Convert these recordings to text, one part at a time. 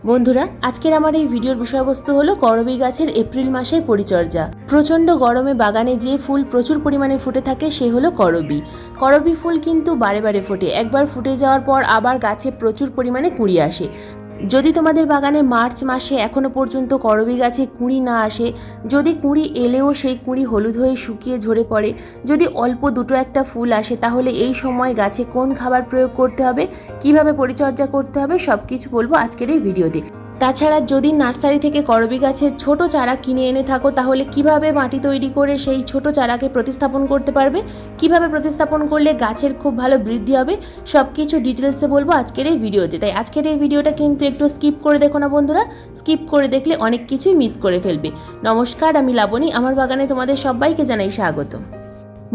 বন্ধুরা, আজকের আমার এই ভিডিওর বিষয়বস্তু হলো করবী গাছের এপ্রিল মাসের পরিচর্যা। প্রচণ্ড গরমে বাগানে যে ফুল প্রচুর পরিমাণে ফুটে থাকে সে হলো করবী। করবী ফুল কিন্তু বারে বারে ফোটে, একবার ফুটে যাওয়ার পর আবার গাছে প্রচুর পরিমাণে কুঁড়ি আসে। যদি তোমাদের বাগানে মার্চ মাসে এখনও পর্যন্ত করবী গাছে কুঁড়ি না আসে, যদি কুঁড়ি এলেও সেই কুঁড়ি হলুদ হয়ে শুকিয়ে ঝরে পড়ে, যদি অল্প দুটো একটা ফুল আসে, তাহলে এই সময় গাছে কোন খাবার প্রয়োগ করতে হবে, কিভাবে পরিচর্যা করতে হবে, সব কিছু বলবো আজকের এই ভিডিওতে। তাছাড়া যদি নার্সারি থেকে করবী গাছের ছোট চারা কিনে এনে থাকো, তাহলে কিভাবে মাটি তৈরি করে সেই ছোট চারাকে প্রতিস্থাপন করতে পারবে, কিভাবে প্রতিস্থাপন করলে গাছের খুব ভালো বৃদ্ধি হবে, সব কিছু ডিটেলসে বলবো আজকের এই ভিডিওতে। তাই আজকের এই ভিডিওটা কিন্তু একটু স্কিপ করে দেখো না বন্ধুরা, স্কিপ করে দেখলে অনেক কিছুই মিস করে ফেলবে। নমস্কার, আমি লাবণী, আমার বাগানে তোমাদের সবাইকে জানাই স্বাগত।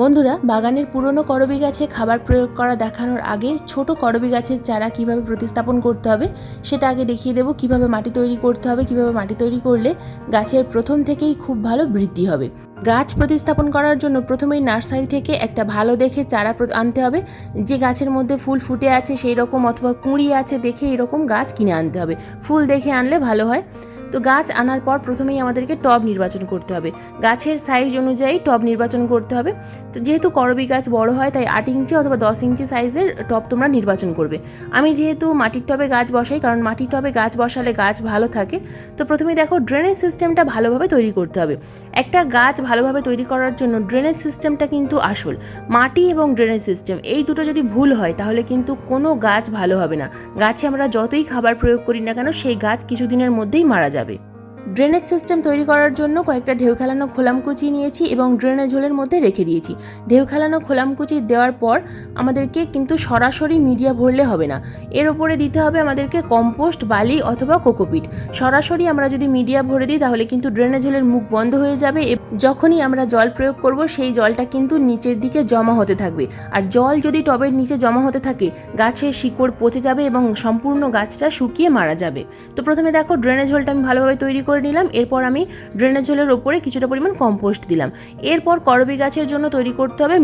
বন্ধুরা, বাগানের পুরনো করবী গাছে খাবার প্রয়োগ করা দেখানোর আগে ছোট করবী গাছের চারা কিভাবে প্রতিস্থাপন করতে হবে সেটা আগে দেখিয়ে দেবো। কিভাবে মাটি তৈরি করতে হবে, কিভাবে মাটি তৈরি করলে গাছের প্রথম থেকেই খুব ভালো বৃদ্ধি হবে। গাছ প্রতিস্থাপন করার জন্য প্রথমেই নার্সারি থেকে একটা ভালো দেখে চারা আনতে হবে। যে গাছের মধ্যে ফুল ফুটে আছে সেই রকম, অথবা কুঁড়ি আছে দেখে এরকম গাছ কিনে আনতে হবে। ফুল দেখে আনলে ভালো হয়। তো গাছ আনার পর প্রথমেই আমাদেরকে টব নির্বাচন করতে হবে। গাছের সাইজ অনুযায়ী টব নির্বাচন করতে হবে। তো যেহেতু করবী গাছ বড় হয়, তাই 8 ইঞ্চি অথবা 10 ইঞ্চি সাইজের টব তোমরা নির্বাচন করবে। আমি যেহেতু মাটির টবে গাছ বসাই, কারণ মাটির টবে গাছ বসালে গাছ ভালো থাকে। তো প্রথমেই দেখো, ড্রেনেজ সিস্টেমটা ভালোভাবে তৈরি করতে হবে। একটা গাছ ভালোভাবে তৈরি করার জন্য ড্রেনেজ সিস্টেমটা কিন্তু আসল। মাটি এবং ড্রেনেজ সিস্টেম এই দুটো যদি ভুল হয়, তাহলে কিন্তু কোনো গাছ ভালো হবে না। গাছে আমরা যতই খাবার প্রয়োগ করি না কেন, সেই গাছ কিছুদিনের মধ্যেই মারা যাবে। ড্রেনেজ সিস্টেম তৈরি করার জন্য কয়েকটা ঢেউ খেলানো খোলামকুচি নিয়েছি এবং ড্রেনেজ হোলের মধ্যে রেখে দিয়েছি। ঢেউ খেলানো খোলামকুচি দেওয়ার পর আমাদেরকে কিন্তু সরাসরি মিডিয়া ভরলে হবে না, এর উপরে দিতে হবে আমাদেরকে কম্পোস্ট, বালি অথবা কোকোপিট। সরাসরি আমরা যদি মিডিয়া ভরে দিই তাহলে কিন্তু ড্রেনেজ হোলের মুখ বন্ধ হয়ে যাবে। যখনই আমরা জল প্রয়োগ করব সেই জলটা কিন্তু নিচের দিকে জমা হতে থাকবে, আর জল যদি টবের নিচে জমা হতে থাকে গাছের শিকড় পচে যাবে এবং সম্পূর্ণ গাছটা শুকিয়ে মারা যাবে। তো প্রথমে দেখো, ড্রেনেজ হোলটা আমি ভালোভাবে তৈরি করে নিলাম। এরপর আমি ড্রেনেজ হোলের ওপরে কিছুটা পরিমাণ কম্পোস্ট দিলাম। এরপর করবী গাছের জন্য তৈরি করতে হবে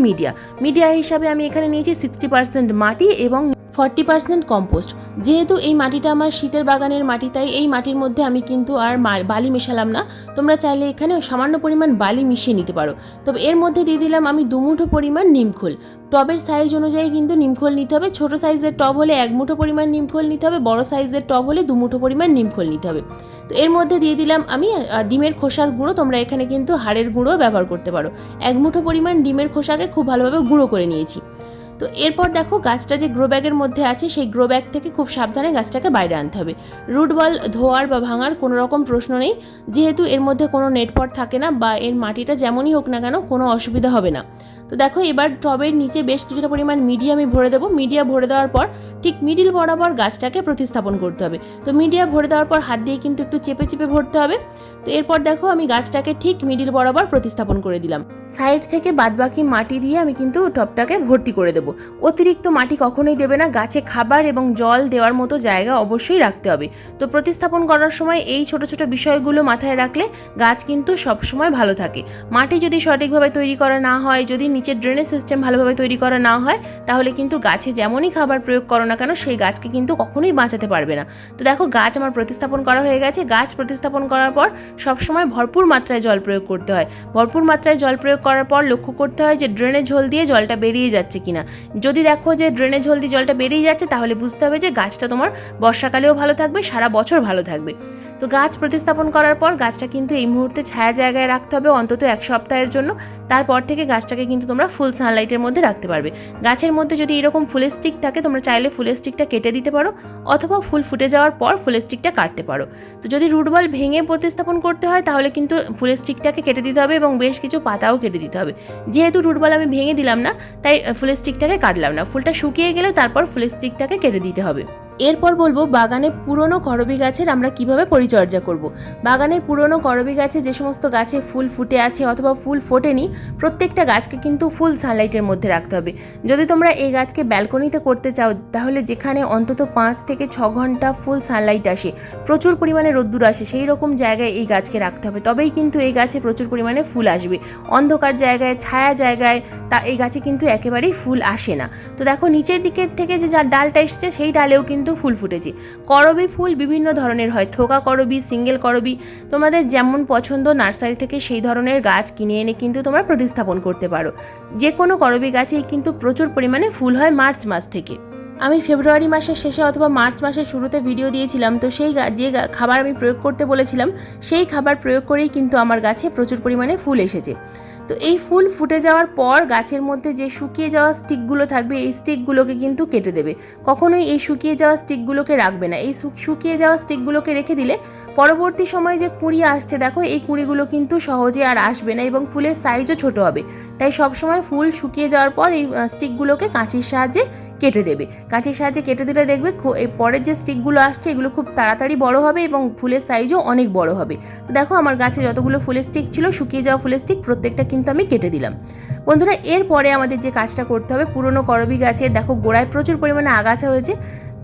মিডিয়া হিসাবে আমি এখানে নিয়েছি 60% মাটি এবং 40% কম্পোস্ট। যেহেতু এই মাটিটা আমার শীতের বাগানের মাটি, তাই এই মাটির মধ্যে আমি কিন্তু আর বালি মেশালাম না। তোমরা চাইলে এখানে সামান্য পরিমাণ বালি মিশিয়ে নিতে পারো। তবে এর মধ্যে দিয়ে দিলাম আমি 2 মুঠো পরিমাণ নিমখোল। টবের সাইজ অনুযায়ী কিন্তু নিমখোল নিতে হবে। ছোট সাইজের টব হলে 1 মুঠো পরিমাণ নিমখোল নিতে হবে, বড় সাইজের টব হলে 2 মুঠো পরিমাণ নিমখোল নিতে হবে। তো এর মধ্যে দিয়ে দিলাম আমি ডিমের খোসার গুঁড়ো। তোমরা এখানে কিন্তু হাড়ের গুঁড়ো ব্যবহার করতে পারো। 1 মুঠো পরিমাণ ডিমের খোসাকে খুব ভালোভাবে গুঁড়ো করে নিয়েছি। তো এরপর দেখো, গাছটা যে গ্রো ব্যাগের মধ্যে আছে সেই গ্রো ব্যাগ থেকে খুব সাবধানে গাছটাকে বাইরে আনতে হবে। রুট বল ধোয়ার বা ভাঙার কোনো রকম প্রশ্ন নেই, যেহেতু এর মধ্যে কোনো নেটপট থাকে না, বা এর মাটিটা যেমনই হোক না কেন কোনো অসুবিধা হবে না। তো দেখো, এবার টবের নিচে বেশ কিছুটা পরিমাণ মিডিয়া আমি ভরে দেবো। মিডিয়া ভরে দেওয়ার পর ঠিক মিডিল বরাবর গাছটাকে প্রতিস্থাপন করতে হবে। তো মিডিয়া ভরে দেওয়ার পর হাত দিয়ে কিন্তু একটু চেপে চেপে ভরতে হবে। তো এরপর দেখো, আমি গাছটাকে ঠিক মিডিল বরাবর প্রতিস্থাপন করে দিলাম। সাইড থেকে বাদবাকি মাটি দিয়ে আমি কিন্তু টবটাকে ভর্তি করে দেবো। অতিরিক্ত মাটি কখনোই দেবে না। গাছে খাবার এবং জল দেওয়ার মতো জায়গা অবশ্যই রাখতে হবে। তো প্রতিস্থাপন করার সময় এই ছোট ছোট বিষয়গুলো মাথায় রাখলে গাছ কিন্তু সবসময় ভালো থাকে। মাটি যদি সঠিকভাবে তৈরি করা না হয়, যদি নিচের ড্রেনেজ সিস্টেম ভালোভাবে তৈরি করা না হয়, তাহলে কিন্তু গাছে যেমনই খাবার প্রয়োগ করো না কেন সেই গাছকে কিন্তু কখনোই বাঁচাতে পারবে না। তো দেখো, গাছ আমার প্রতিস্থাপন করা হয়ে গেছে। গাছ প্রতিস্থাপন করার পর সবসময় ভরপুর মাত্রায় জল প্রয়োগ করতে হয়। ভরপুর মাত্রায় জল প্রয়োগ করার পর লক্ষ্য করতে হয় যে ড্রেনেজ হোল দিয়ে জলটা বেরিয়ে যাচ্ছে কিনা। যদি দেখো যে ড্রেনেজ হোল দিয়ে জলটা বেরিয়ে যাচ্ছে, তাহলে বুঝতে হবে যে গাছটা তোমার বর্ষাকালেও ভালো থাকবে, সারা বছর ভালো থাকবে। তো গাছ প্রতিস্থাপন করার পর গাছটা কিন্তু এই মুহূর্তে ছায়া জায়গায় রাখতে হবে অন্তত 1 সপ্তাহের জন্য। তারপর থেকে গাছটাকে কিন্তু তোমরা ফুল সানলাইটের মধ্যে রাখতে পারবে। গাছের মধ্যে যদি এরকম ফুলের স্টিক থাকে, তোমরা চাইলে ফুলের স্টিকটা কেটে দিতে পারো, অথবা ফুল ফুটে যাওয়ার পর ফুলের স্টিকটা কাটতে পারো। তো যদি রুট বল ভেঙে প্রতিস্থাপন করতে হয়, তাহলে কিন্তু ফুলের স্টিকটাকে কেটে দিতে হবে এবং বেশ কিছু পাতাও কেটে দিতে হবে। যেহেতু রুট বল আমি ভেঙে দিলাম না, তাই ফুলের স্টিকটাকে কাটলাম না। ফুলটা শুকিয়ে গেলে তারপর ফুলের স্টিকটাকে কেটে দিতে হবে। এরপর বলবো বাগানে পুরনো করবী গাছের আমরা কিভাবে পরিচর্যা করব। বাগানের পুরনো করবী গাছে যে সমস্ত গাছে ফুল ফুটে আছে অথবা ফুল ফোটেনি, প্রত্যেকটা গাছকে কিন্তু ফুল সানলাইটের মধ্যে রাখতে হবে। যদি তোমরা এই গাছকে ব্যালকনিতে করতে চাও, তাহলে যেখানে অন্তত 5 থেকে 6 ঘন্টা ফুল সানলাইট আসে, প্রচুর পরিমাণে রোদ্দুর আসে, সেই রকম জায়গায় এই গাছকে রাখতে হবে। তবেই কিন্তু এই গাছে প্রচুর পরিমাণে ফুল আসবে। অন্ধকার জায়গায়, ছায়া জায়গায় এই গাছে কিন্তু একেবারেই ফুল আসে না। তো দেখো, নিচের দিকের থেকে যে ডালটা এসছে সেই ডালেও কিন্তু কিন্তু ফুল ফুটেছে। করবী ফুল বিভিন্ন ধরনের হয়, থোকা করবী, সিঙ্গেল করবী, তোমাদের যেমন পছন্দ নার্সারি থেকে সেই ধরনের গাছ কিনে এনে কিন্তু তোমরা প্রতিস্থাপন করতে পারো। যে কোনো করবী গাছেই কিন্তু প্রচুর পরিমাণে ফুল হয় মার্চ মাস থেকে। আমি ফেব্রুয়ারি মাসের শেষে অথবা মার্চ মাসের শুরুতে ভিডিও দিয়েছিলাম, তো সেই যে খাবার আমি প্রয়োগ করতে বলেছিলাম সেই খাবার প্রয়োগ করেই কিন্তু আমার গাছে প্রচুর পরিমাণে ফুল এসেছে। তো এই ফুল ফুটে যাওয়ার পর গাছের মধ্যে যে শুকিয়ে যাওয়া স্টিকগুলো থাকবে এই স্টিকগুলোকে কিন্তু কেটে দেবে। কখনোই এই শুকিয়ে যাওয়া স্টিকগুলোকে রাখবে না। এই শুকিয়ে যাওয়া স্টিকগুলোকে রেখে দিলে পরবর্তী সময়ে যে কুঁড়ি আসছে দেখো এই কুঁড়িগুলো কিন্তু সহজে আর আসবে না এবং ফুলের সাইজও ছোট হবে। তাই সবসময় ফুল শুকিয়ে যাওয়ার পর এই স্টিকগুলোকে কাঁচির সাহায্যে কেটে দেবে। কাঁচির সাহায্যে কেটে দিলে দেখবে এই পরের যে স্টিকগুলো আসছে এগুলো খুব তাড়াতাড়ি বড় হবে এবং ফুলের সাইজও অনেক বড় হবে। দেখো আমার গাছে যতগুলো ফুলের স্টিক ছিল শুকিয়ে যাওয়া ফুলের স্টিক প্রত্যেকটা কিন্তু আমি কেটে দিলাম। বন্ধুরা এরপরে আমাদের যে কাজটা করতে হবে, পুরনো করবী গাছের দেখো গোড়ায় প্রচুর পরিমাণে আগাছা হয়েছে।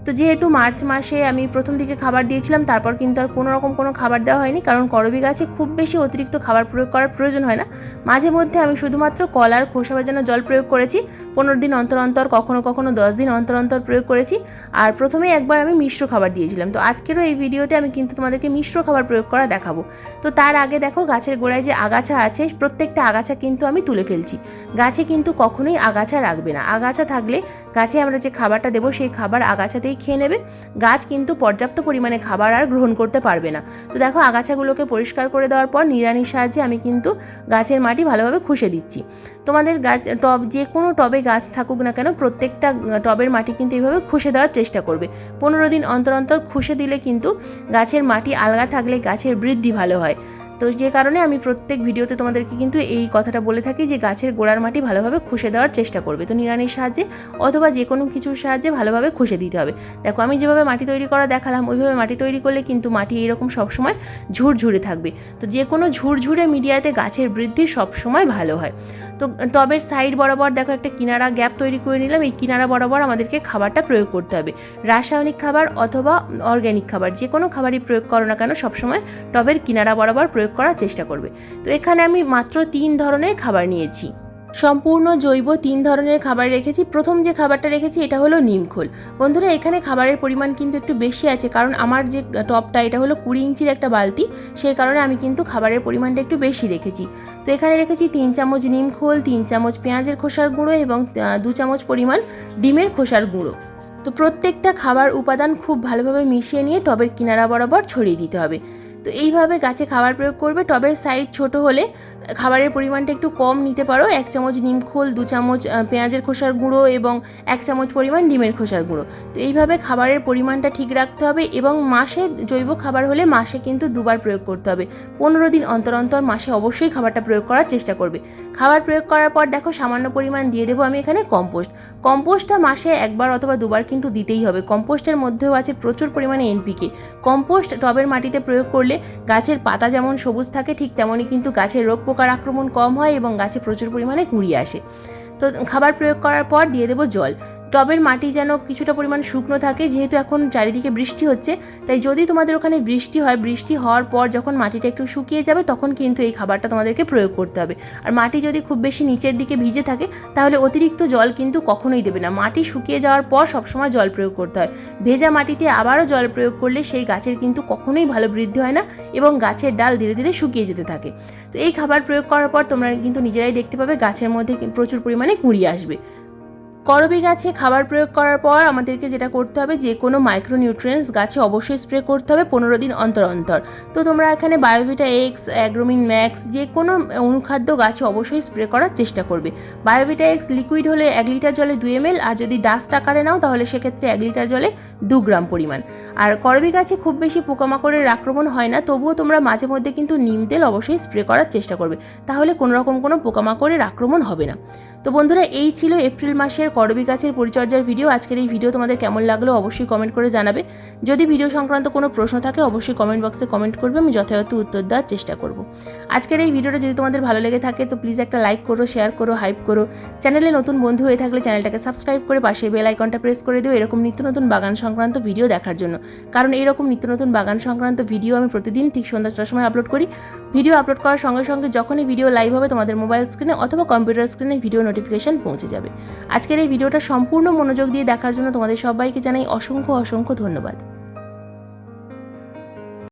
তো যেহেতু মার্চ মাসে আমি প্রথম দিকে খাবার দিয়েছিলাম তারপর কিন্তু আর কোনো রকম কোনো খাবার দেওয়া হয়নি, কারণ করবী গাছে খুব বেশি অতিরিক্ত খাবার প্রয়োগ করার প্রয়োজন হয় না। মাঝে মধ্যে আমি শুধুমাত্র কলার খোসা ভেজানো জল প্রয়োগ করেছি, 15 দিন অন্তর অন্তর, কখনো কখনো 10 দিন অন্তর অন্তর প্রয়োগ করেছি। আর প্রথমেই একবার আমি মিশ্র খাবার দিয়েছিলাম। তো আজকেরও এই ভিডিওতে আমি কিন্তু তোমাদেরকে মিশ্র খাবার প্রয়োগ করা দেখাবো। তো তার আগে দেখো গাছের গোড়ায় যে আগাছা আছে প্রত্যেকটা আগাছা কিন্তু আমি তুলে ফেলছি। গাছে কিন্তু কখনোই আগাছা রাখবে না। আগাছা থাকলে গাছে আমরা যে খাবারটা দেবো সেই খাবার আগাছাতেই খেয়ে নেবে, গাছ কিন্তু পর্যাপ্ত পরিমাণে খাবার আর গ্রহণ করতে পারবে না। তো দেখো আগাছাগুলোকে পরিষ্কার করে দেওয়ার পর নিড়ানির সাহায্যে আমি কিন্তু গাছের মাটি ভালোভাবে খুশে দিচ্ছি। তোমাদের গাছ টব যে কোনো টবে গাছ থাকুক না কেন প্রত্যেকটা টবের মাটি কিন্তু এইভাবে খুশে দেওয়ার চেষ্টা করবে। 15 দিন অন্তর অন্তর খুশে দিলে কিন্তু গাছের মাটি আলগা থাকলে গাছের বৃদ্ধি ভালো হয়। তো যে কারণে আমি প্রত্যেক ভিডিওতে তোমাদেরকে কিন্তু এই কথাটা বলে থাকি যে গাছের গোড়ার মাটি ভালোভাবে খুশে দেওয়ার চেষ্টা করবে। তো নিড়ানির সাহায্যে অথবা যে কোনো কিছুর সাহায্যে ভালোভাবে খুশে দিতে হবে। দেখো আমি যেভাবে মাটি তৈরি করা দেখালাম ওইভাবে মাটি তৈরি করলে কিন্তু মাটি এইরকম সবসময় ঝুরঝুরে থাকবে। তো যে কোনো ঝুরঝুরে মিডিয়াতে গাছের বৃদ্ধি সবসময় ভালো হয়। তো টবের সাইড বরাবর দেখো একটা কিনারা গ্যাপ তৈরি করে নিলাম। এই কিনারা বরাবর আমাদেরকে খাবারটা প্রয়োগ করতে হবে। রাসায়নিক খাবার অথবা অর্গ্যানিক খাবার যে কোনো খাবারই প্রয়োগ করো না কেন সবসময় টবের কিনারা বরাবর প্রয়োগ করার চেষ্টা করবে। তো এখানে আমি মাত্র 3 ধরনের খাবার নিয়েছি, সম্পূর্ণ জৈব 3 ধরনের খাবার রেখেছি। প্রথম যে খাবারটা রেখেছি এটা হলো নিমখোল। বন্ধুরা এখানে খাবারের পরিমাণ কিন্তু একটু বেশি আছে, কারণ আমার যে টবটা এটা হলো 20 ইঞ্চির একটা বালতি, সেই কারণে আমি কিন্তু খাবারের পরিমাণটা একটু বেশি রেখেছি। তো এখানে রেখেছি 3 চামচ নিমখোল, 3 চামচ পেঁয়াজের খোসার গুঁড়ো এবং 2 চামচ পরিমাণ ডিমের খোসার গুঁড়ো। তো প্রত্যেকটা খাবার উপাদান খুব ভালোভাবে মিশিয়ে নিয়ে টবের কিনারা বরাবর ছড়িয়ে দিতে হবে। তো এইভাবে গাছে খাবার প্রয়োগ করবে। টবের সাইজ ছোট হলে খাবারের পরিমাণটা একটু কম নিতে পারো। 1 চামচ নিমখোল, 2 চামচ পেঁয়াজের খোসার গুঁড়ো এবং 1 চামচ পরিমাণ ডিমের খোসার গুঁড়ো। তো এইভাবে খাবারের পরিমাণটা ঠিক রাখতে হবে এবং মাসে জৈব খাবার হলে মাসে কিন্তু 2 বার প্রয়োগ করতে হবে। 15 দিন অন্তর অন্তর মাসে অবশ্যই খাবারটা প্রয়োগ করার চেষ্টা করবে। খাবার প্রয়োগ করার পর দেখো সামান্য পরিমাণ দিয়ে দেবো আমি এখানে কম্পোস্ট। কম্পোস্টটা মাসে 1 বার অথবা 2 বার কিন্তু দিতেই হবে। কম্পোস্টের মধ্যেও আছে প্রচুর পরিমাণে এনপিকে। কম্পোস্ট টবের মাটিতে প্রয়োগ করলে গাছের পাতা যেমন সবুজ থাকে ঠিক তেমনই কিন্তু গাছের রোগ পোকার আক্রমণ কম হয় এবং গাছে প্রচুর পরিমাণে কুঁড়ি আসে। তো খাবার প্রয়োগ করার পর দিয়ে দেবো জল। টবের মাটি যেন কিছুটা পরিমাণ শুকনো থাকে, যেহেতু এখন চারিদিকে বৃষ্টি হচ্ছে, তাই যদি তোমাদের ওখানে বৃষ্টি হয়, বৃষ্টি হওয়ার পর যখন মাটিটা একটু শুকিয়ে যাবে তখন কিন্তু এই খাবারটা তোমাদেরকে প্রয়োগ করতে হবে। আর মাটি যদি খুব বেশি নিচের দিকে ভিজে থাকে তাহলে অতিরিক্ত জল কিন্তু কখনোই দেবে না। মাটি শুকিয়ে যাওয়ার পর সবসময় জল প্রয়োগ করতে হয়। ভেজা মাটিতে আবারও জল প্রয়োগ করলে সেই গাছের কিন্তু কখনোই ভালো বৃদ্ধি হয় না এবং গাছের ডাল ধীরে ধীরে শুকিয়ে যেতে থাকে। তো এই খাবার প্রয়োগ করার পর তোমরা কিন্তু নিজেরাই দেখতে পাবে গাছের মধ্যে প্রচুর পরিমাণে কুঁড়ি আসবে। করবী গাছে খাবার প্রয়োগ করার পর আমাদেরকে যেটা করতে হবে, যে কোনো মাইক্রোনিউট্রিয়েন্টস গাছে অবশ্যই স্প্রে করতে হবে 15 দিন অন্তর অন্তর। তো তোমরা এখানে বায়োভিটা এক্স, অ্যাগ্রোমিন ম্যাক্স যে কোনো অনুখাদ্য গাছে অবশ্যই স্প্রে করার চেষ্টা করবে। বায়োভিটা এক্স লিকুইড হলে 1 লিটার জলে 2 ml, আর যদি ডাস্ট আকারে নাও তাহলে সেক্ষেত্রে 1 লিটার জলে 2 গ্রাম পরিমাণ। আর করবী গাছে খুব বেশি পোকামাকড়ের আক্রমণ হয় না, তবুও তোমরা মাঝে মধ্যে কিন্তু নিম তেল অবশ্যই স্প্রে করার চেষ্টা করবে, তাহলে কোনো রকম কোনো পোকামাকড়ের আক্রমণ হবে না। তো বন্ধুরা এই ছিল এপ্রিল মাসের করবী গাছের পরিচর্যার ভিডিও। আজকের এই ভিডিও তোমাদের কেমন লাগলো অবশ্যই কমেন্ট করে জানাবে। যদি ভিডিও সংক্রান্ত কোনো প্রশ্ন থাকে অবশ্যই কমেন্ট বক্সে কমেন্ট করবে, আমি যথাযথ উত্তর দেওয়ার চেষ্টা করব। আজকের এই ভিডিওটা যদি তোমাদের ভালো লেগে থাকে তো প্লিজ একটা লাইক করো, শেয়ার করো, হাইপ করো। চ্যানেলে নতুন বন্ধু হয়ে থাকলে চ্যানেলটাকে সাবস্ক্রাইব করে পাশে বেল আইকনটা প্রেস করে দিও এরকম নিত্য নতুন বাগান সংক্রান্ত ভিডিও দেখার জন্য। কারণ এইরকম নিত্য নতুন বাগান সংক্রান্ত ভিডিও আমি প্রতিদিন ঠিক সন্ধ্যা 4টার সময় আপলোড করি। ভিডিও আপলোড করার সঙ্গে সঙ্গে যখনই ভিডিও লাইভ হবে তোমাদের মোবাইল স্ক্রিনে অথবা কম্পিউটার স্ক্রিনে ভিডিও নোটিফিকেশন পৌঁছে যাবে। আজকের এই ভিডিওটা সম্পূর্ণ মনোযোগ দিয়ে দেখার জন্য তোমাদের সবাইকে জানাই অসংখ্য ধন্যবাদ।